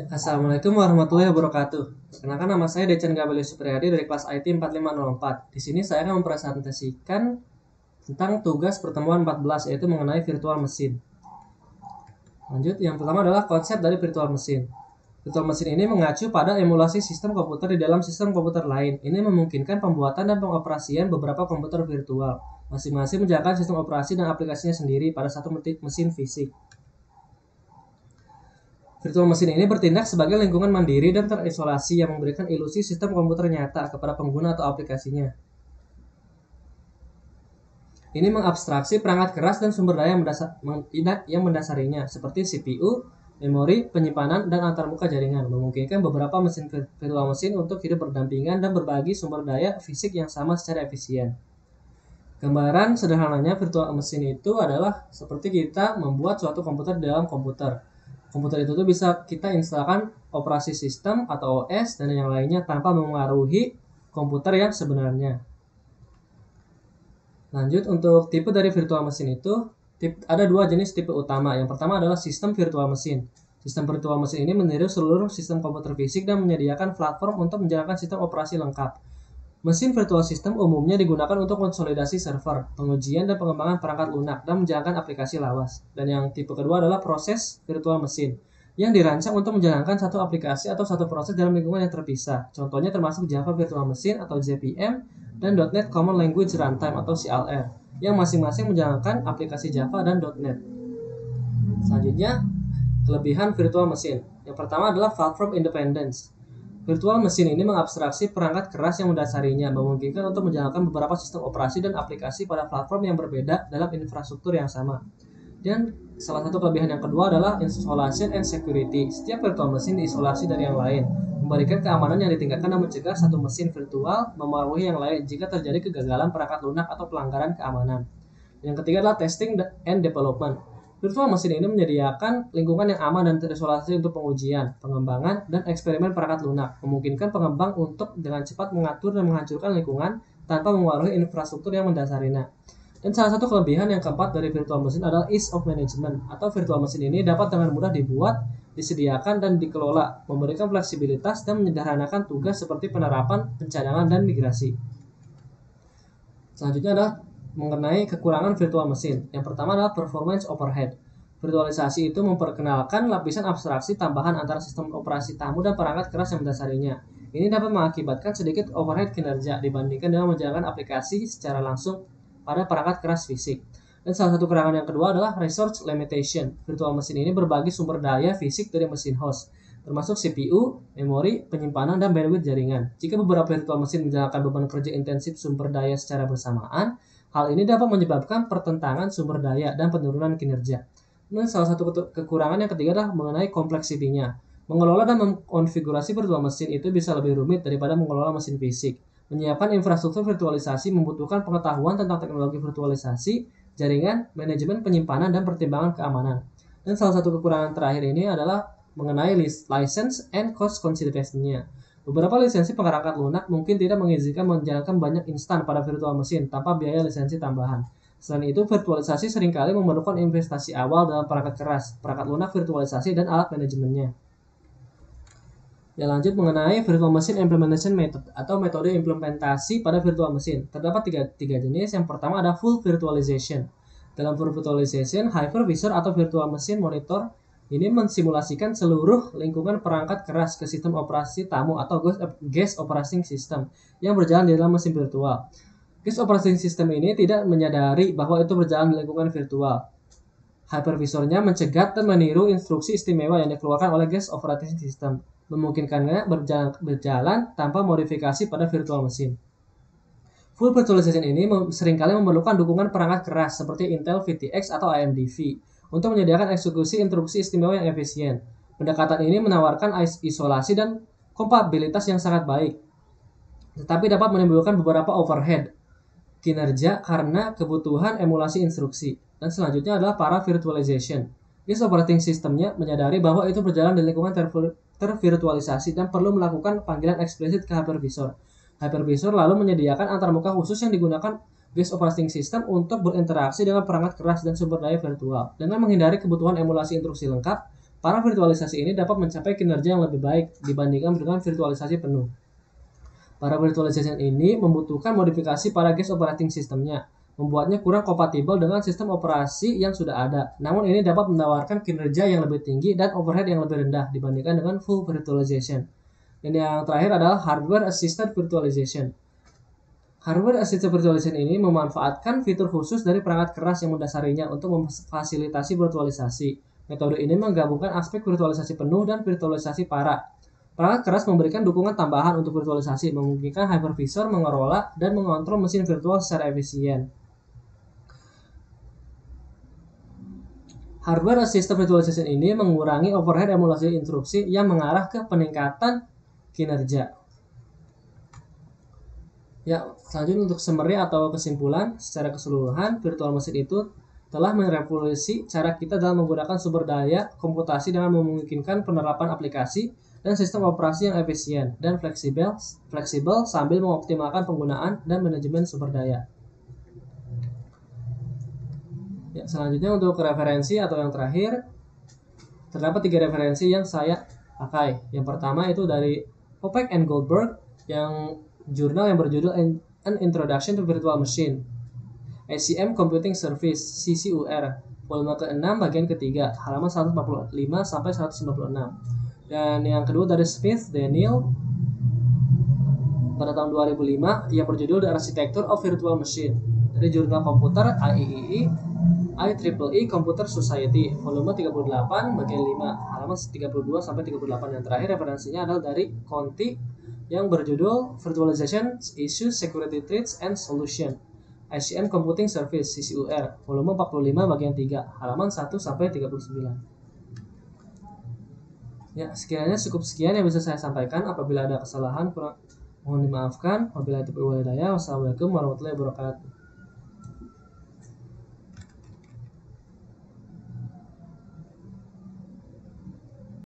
Assalamualaikum warahmatullahi wabarakatuh. Perkenalkan, nama saya Decan Gabelius Supriyadi dari kelas IT 4504. Di sini saya akan mempresentasikan tentang tugas pertemuan 14, yaitu mengenai virtual mesin. Lanjut, yang pertama adalah konsep dari virtual mesin. Virtual mesin ini mengacu pada emulasi sistem komputer di dalam sistem komputer lain. Ini memungkinkan pembuatan dan pengoperasian beberapa komputer virtual, masing-masing menjalankan sistem operasi dan aplikasinya sendiri pada satu mesin fisik. Virtual mesin ini bertindak sebagai lingkungan mandiri dan terisolasi yang memberikan ilusi sistem komputer nyata kepada pengguna atau aplikasinya. Ini mengabstraksi perangkat keras dan sumber daya yang mendasarinya, seperti CPU, memori, penyimpanan, dan antarmuka jaringan, memungkinkan beberapa mesin virtual mesin untuk hidup berdampingan dan berbagi sumber daya fisik yang sama secara efisien. Gambaran sederhananya virtual mesin itu adalah seperti kita membuat suatu komputer di dalam komputer. Komputer itu tuh bisa kita instalkan operasi sistem atau OS dan yang lainnya tanpa mengaruhi komputer yang sebenarnya. Lanjut, untuk tipe dari virtual mesin itu ada dua jenis tipe utama. Yang pertama adalah sistem virtual mesin. Sistem virtual mesin ini meniru seluruh sistem komputer fisik dan menyediakan platform untuk menjalankan sistem operasi lengkap. Mesin virtual system umumnya digunakan untuk konsolidasi server, pengujian dan pengembangan perangkat lunak, dan menjalankan aplikasi lawas. Dan yang tipe kedua adalah proses virtual mesin, yang dirancang untuk menjalankan satu aplikasi atau satu proses dalam lingkungan yang terpisah. Contohnya termasuk Java Virtual Machine atau JVM dan .NET Common Language Runtime atau CLR, yang masing-masing menjalankan aplikasi Java dan .NET. Selanjutnya, kelebihan virtual machine. Yang pertama adalah platform independence. Virtual mesin ini mengabstraksi perangkat keras yang mendasarinya, memungkinkan untuk menjalankan beberapa sistem operasi dan aplikasi pada platform yang berbeda dalam infrastruktur yang sama. Dan salah satu kelebihan yang kedua adalah isolation and security. Setiap virtual mesin diisolasi dari yang lain, memberikan keamanan yang ditingkatkan dan mencegah satu mesin virtual memengaruhi yang lain jika terjadi kegagalan perangkat lunak atau pelanggaran keamanan. Yang ketiga adalah testing and development. Virtual mesin ini menyediakan lingkungan yang aman dan terisolasi untuk pengujian, pengembangan, dan eksperimen perangkat lunak, memungkinkan pengembang untuk dengan cepat mengatur dan menghancurkan lingkungan tanpa mengaruhi infrastruktur yang mendasarinya. Dan salah satu kelebihan yang keempat dari virtual mesin adalah ease of management, atau virtual mesin ini dapat dengan mudah dibuat, disediakan, dan dikelola, memberikan fleksibilitas dan menyederhanakan tugas seperti penerapan, pencadangan, dan migrasi. Selanjutnya adalah mengenai kekurangan virtual mesin. Yang pertama adalah performance overhead. Virtualisasi itu memperkenalkan lapisan abstraksi tambahan antara sistem operasi tamu dan perangkat keras yang mendasarinya. Ini dapat mengakibatkan sedikit overhead kinerja dibandingkan dengan menjalankan aplikasi secara langsung pada perangkat keras fisik. Dan salah satu kekurangan yang kedua adalah resource limitation. Virtual mesin ini berbagi sumber daya fisik dari mesin host, termasuk CPU, memori, penyimpanan, dan bandwidth jaringan. Jika beberapa virtual mesin menjalankan beban kerja intensif sumber daya secara bersamaan, hal ini dapat menyebabkan pertentangan sumber daya dan penurunan kinerja. Dan salah satu kekurangan yang ketiga adalah mengenai kompleksitinya. Mengelola dan mengkonfigurasi virtual mesin itu bisa lebih rumit daripada mengelola mesin fisik. Menyiapkan infrastruktur virtualisasi membutuhkan pengetahuan tentang teknologi virtualisasi, jaringan, manajemen penyimpanan, dan pertimbangan keamanan. Dan salah satu kekurangan terakhir ini adalah mengenai license and cost consideration-nya. Beberapa lisensi perangkat lunak mungkin tidak mengizinkan menjalankan banyak instan pada virtual mesin tanpa biaya lisensi tambahan. Selain itu, virtualisasi seringkali memerlukan investasi awal dalam perangkat keras, perangkat lunak virtualisasi, dan alat manajemennya. Ya, lanjut mengenai virtual machine implementation method atau metode implementasi pada virtual machine. Terdapat tiga jenis. Yang pertama ada full virtualization. Dalam full virtualization, hypervisor atau virtual machine monitor ini mensimulasikan seluruh lingkungan perangkat keras ke sistem operasi tamu atau guest operating system yang berjalan di dalam mesin virtual. Guest operating system ini tidak menyadari bahwa itu berjalan di lingkungan virtual. Hypervisornya mencegat dan meniru instruksi istimewa yang dikeluarkan oleh guest operating system, memungkinkannya berjalan tanpa modifikasi pada virtual machine. Full virtualization ini seringkali memerlukan dukungan perangkat keras seperti Intel VTX atau AMD V untuk menyediakan eksekusi instruksi istimewa yang efisien. Pendekatan ini menawarkan isolasi dan kompatibilitas yang sangat baik, tetapi dapat menimbulkan beberapa overhead kinerja karena kebutuhan emulasi instruksi. Dan selanjutnya adalah para-virtualization. Guest operating systemnya menyadari bahwa itu berjalan di lingkungan tervirtualisasi dan perlu melakukan panggilan eksplisit ke hypervisor. Hypervisor lalu menyediakan antarmuka khusus yang digunakan guest operating system untuk berinteraksi dengan perangkat keras dan sumber daya virtual. Dengan menghindari kebutuhan emulasi instruksi lengkap, para virtualisasi ini dapat mencapai kinerja yang lebih baik dibandingkan dengan virtualisasi penuh. Para virtualisasi ini membutuhkan modifikasi pada guest operating systemnya, membuatnya kurang kompatibel dengan sistem operasi yang sudah ada. Namun ini dapat menawarkan kinerja yang lebih tinggi dan overhead yang lebih rendah dibandingkan dengan full virtualization. Dan yang terakhir adalah hardware assisted virtualization. Hardware assisted virtualization ini memanfaatkan fitur khusus dari perangkat keras yang mendasarinya untuk memfasilitasi virtualisasi. Metode ini menggabungkan aspek virtualisasi penuh dan virtualisasi parah. Perangkat keras memberikan dukungan tambahan untuk virtualisasi, memungkinkan hypervisor mengelola dan mengontrol mesin virtual secara efisien. Hardware assisted virtualization ini mengurangi overhead emulasi instruksi yang mengarah ke peningkatan kinerja. Ya, selanjutnya untuk summary atau kesimpulan, secara keseluruhan virtual machine itu telah merevolusi cara kita dalam menggunakan sumber daya komputasi dengan memungkinkan penerapan aplikasi dan sistem operasi yang efisien dan fleksibel sambil mengoptimalkan penggunaan dan manajemen sumber daya. Ya, selanjutnya untuk referensi atau yang terakhir, terdapat 3 referensi yang saya pakai. Yang pertama itu dari Popek and Goldberg, yang jurnal yang berjudul An Introduction to Virtual Machine, ACM Computing Service CCUR, volume ke-6 bagian ketiga, halaman 145 sampai 196. Dan yang kedua dari Smith Daniel pada tahun 2005 yang berjudul The Architecture of Virtual Machine, dari jurnal komputer IEEE Computer Society, volume 38 bagian 5, halaman 32 sampai 38. Yang terakhir referensinya adalah dari Conti yang berjudul Virtualization Issues, Security Threats and Solution, ACM Computing Service CCUR, volume 45 bagian 3, halaman 1 sampai 39. Ya, sekiranya cukup sekian yang bisa saya sampaikan. Apabila ada kesalahan, mohon dimaafkan. Wabillahi taufiq wal hidayah. Wassalamualaikum warahmatullahi wabarakatuh.